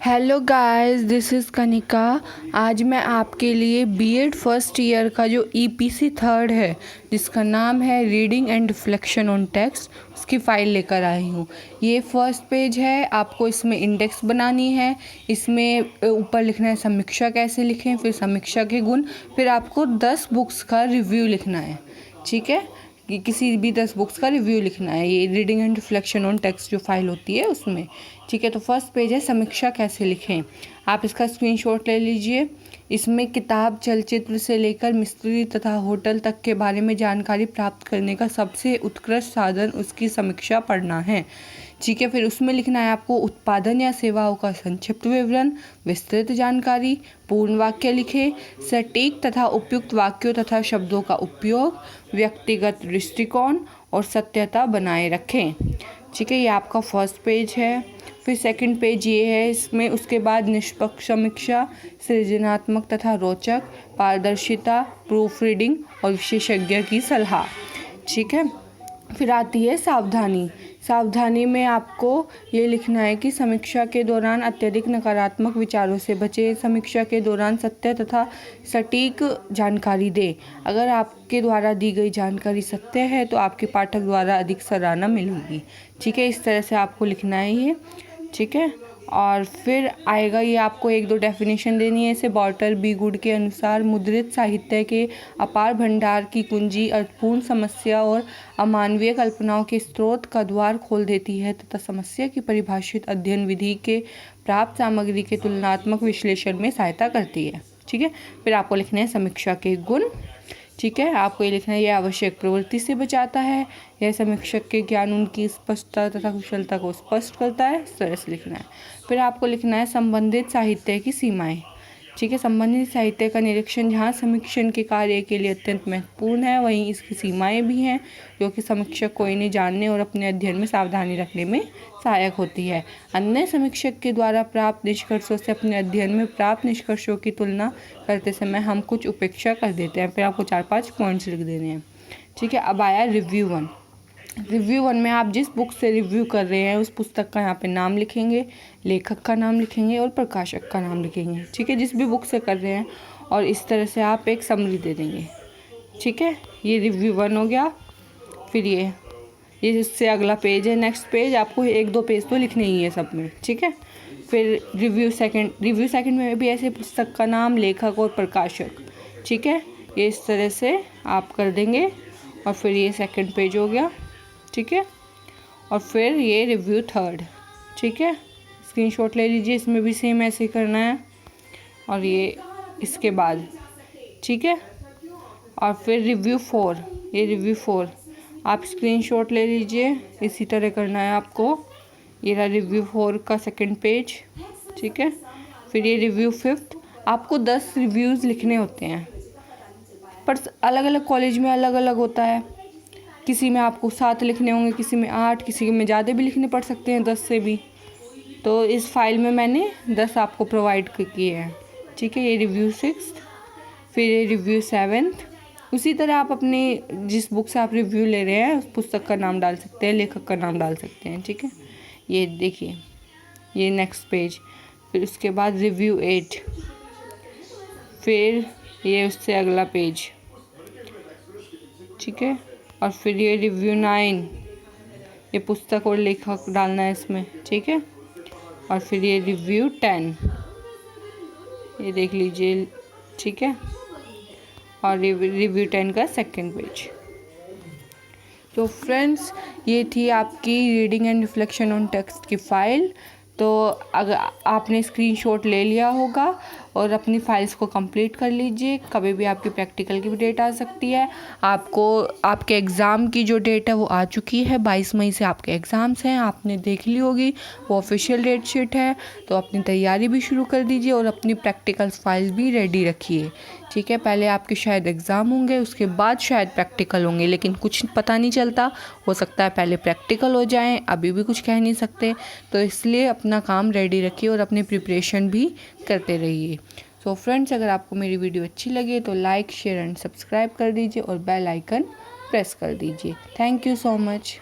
Hello guys, this is Kanika. आज मैं आपके लिए बीएड फर्स्ट ईयर का जो ईपीसी थर्ड है, जिसका नाम है reading and reflection on text, उसकी फ़ाइल लेकर आई हूँ। ये फर्स्ट पेज है। आपको इसमें इंडेक्स बनानी है। इसमें ऊपर लिखना है समीक्षा कैसे लिखें, फिर समीक्षा के गुण, फिर आपको 10 बुक्स का रिव्यू लिखना है। ठीक है, कि किसी भी 10 बुक्स का रिव्यू लिखना है। ये reading and reflection on text जो फाइल होती है उसमें। ठीक है, तो फर्स्ट पेज है समीक्षा कैसे लिखें। आप इसका स्क्रीनशॉट ले लीजिए। इसमें किताब, चलचित्र से लेकर मिस्त्री तथा होटल तक के बारे में जानकारी प्राप्त करने का सबसे उत्कृष्ट साधन उसकी समीक्षा पढ़ना है। ठीक है, फिर उसमें लिखना है आपको उत्पादन या सेवाओं का संक्षिप्त विवरण, विस्तृत जानकारी, पूर्ण वाक्य लिखें, सटीक तथा उपयुक्त वाक्यों तथा शब्दों का उपयोग, व्यक्तिगत दृष्टिकोण और सत्यता बनाए रखें। ठीक है, ये आपका फर्स्ट पेज है। फिर सेकंड पेज ये है। इसमें उसके बाद निष्पक्ष समीक्षा, सृजनात्मक तथा रोचक, पारदर्शिता, प्रूफ रीडिंग और विशेषज्ञ की सलाह। ठीक है, फिर आती है सावधानी। सावधानी में आपको ये लिखना है कि समीक्षा के दौरान अत्यधिक नकारात्मक विचारों से बचें। समीक्षा के दौरान सत्य तथा सटीक जानकारी दें। अगर आपके द्वारा दी गई जानकारी सत्य है तो आपके पाठक द्वारा अधिक सराहना मिलेगी। ठीक है, इस तरह से आपको लिखना है ये। ठीक है, और फिर आएगा ये आपको 1-2 डेफिनेशन देनी है। इसे बॉर्टर बी गुड के अनुसार मुद्रित साहित्य के अपार भंडार की कुंजी अर्थपूर्ण समस्या और अमानवीय कल्पनाओं के स्रोत का द्वार खोल देती है तथा समस्या की परिभाषित अध्ययन विधि के प्राप्त सामग्री के तुलनात्मक विश्लेषण में सहायता करती है। ठीक है, फिर आपको लिखना है समीक्षा के गुण। ठीक है, आपको ये लिखना है यह आवश्यक प्रवृत्ति से बचाता है, यह समीक्षक के ज्ञान, उनकी स्पष्टता तथा कुशलता को स्पष्ट करता है। इस तरह से लिखना है। फिर आपको लिखना है संबंधित साहित्य की सीमाएं। ठीक है, संबंधित साहित्य का निरीक्षण जहाँ समीक्षण के कार्य के लिए अत्यंत महत्वपूर्ण है, वहीं इसकी सीमाएं भी हैं जो कि समीक्षक को इन्हें जानने और अपने अध्ययन में सावधानी रखने में सहायक होती है। अन्य समीक्षक के द्वारा प्राप्त निष्कर्षों से अपने अध्ययन में प्राप्त निष्कर्षों की तुलना करते समय हम कुछ उपेक्षा कर देते हैं। फिर आपको 4-5 पॉइंट्स लिख देने हैं। ठीक है, अब आया रिव्यू 1। रिव्यू 1 में आप जिस बुक से रिव्यू कर रहे हैं उस पुस्तक का यहाँ पे नाम लिखेंगे, लेखक का नाम लिखेंगे और प्रकाशक का नाम लिखेंगे। ठीक है, जिस भी बुक से कर रहे हैं, और इस तरह से आप एक समरी दे देंगे। ठीक है, ये रिव्यू 1 हो गया। फिर ये इससे अगला पेज है नेक्स्ट पेज। आपको 1-2 पेज तो लिखने ही है सब में। ठीक है, फिर रिव्यू सेकंड में भी ऐसे पुस्तक का नाम, लेखक और प्रकाशक। ठीक है, ये इस तरह से आप कर देंगे। और फिर ये सेकंड पेज हो गया। ठीक है, और फिर ये रिव्यू 3। ठीक है, स्क्रीनशॉट ले लीजिए। इसमें भी सेम ऐसे करना है। और ये इसके बाद। ठीक है, और फिर रिव्यू 4। ये रिव्यू 4 आप स्क्रीनशॉट ले लीजिए। इसी तरह करना है आपको। ये रहा रिव्यू 4 का सेकंड पेज। ठीक है, फिर ये रिव्यू 5। आपको 10 रिव्यूज़ लिखने होते हैं, पर अलग अलग कॉलेज में अलग अलग होता है। किसी में आपको 7 लिखने होंगे, किसी में 8, किसी में ज़्यादा भी लिखने पड़ सकते हैं, 10 से भी। तो इस फाइल में मैंने 10 आपको प्रोवाइड किए हैं। ठीक है, ये रिव्यू 6, फिर ये रिव्यू 7। उसी तरह आप अपने जिस बुक से आप रिव्यू ले रहे हैं उस पुस्तक का नाम डाल सकते हैं, लेखक का नाम डाल सकते हैं। ठीक है, ये देखिए, ये नेक्स्ट पेज। फिर उसके बाद रिव्यू 8, फिर ये उससे अगला पेज। ठीक है, और फिर ये रिव्यू 9। ये पुस्तक और लेखक डालना है इसमें। ठीक है, और फिर ये रिव्यू 10, ये देख लीजिए। ठीक है, और रिव्यू 10 का सेकंड पेज। तो फ्रेंड्स, ये थी आपकी reading and reflection on text की फ़ाइल। तो अगर आपने स्क्रीनशॉट ले लिया होगा और अपनी फाइल्स को कंप्लीट कर लीजिए। कभी भी आपकी प्रैक्टिकल की भी डेट आ सकती है। आपको आपके एग्ज़ाम की जो डेट है वो आ चुकी है। 22 मई से आपके एग्ज़ाम्स हैं, आपने देख ली होगी, वो ऑफिशियल डेट शीट है। तो अपनी तैयारी भी शुरू कर दीजिए और अपनी प्रैक्टिकल फाइल्स भी रेडी रखिए। ठीक है, पहले आपके शायद एग्ज़ाम होंगे, उसके बाद शायद प्रैक्टिकल होंगे, लेकिन कुछ पता नहीं चलता। हो सकता है पहले प्रैक्टिकल हो जाएं, अभी भी कुछ कह नहीं सकते। तो इसलिए अपना काम रेडी रखिए और अपनी प्रिपरेशन भी करते रहिए। सो फ्रेंड्स, अगर आपको मेरी वीडियो अच्छी लगे तो लाइक, शेयर एंड सब्सक्राइब कर दीजिए और बेल आइकन प्रेस कर दीजिए। Thank you so much.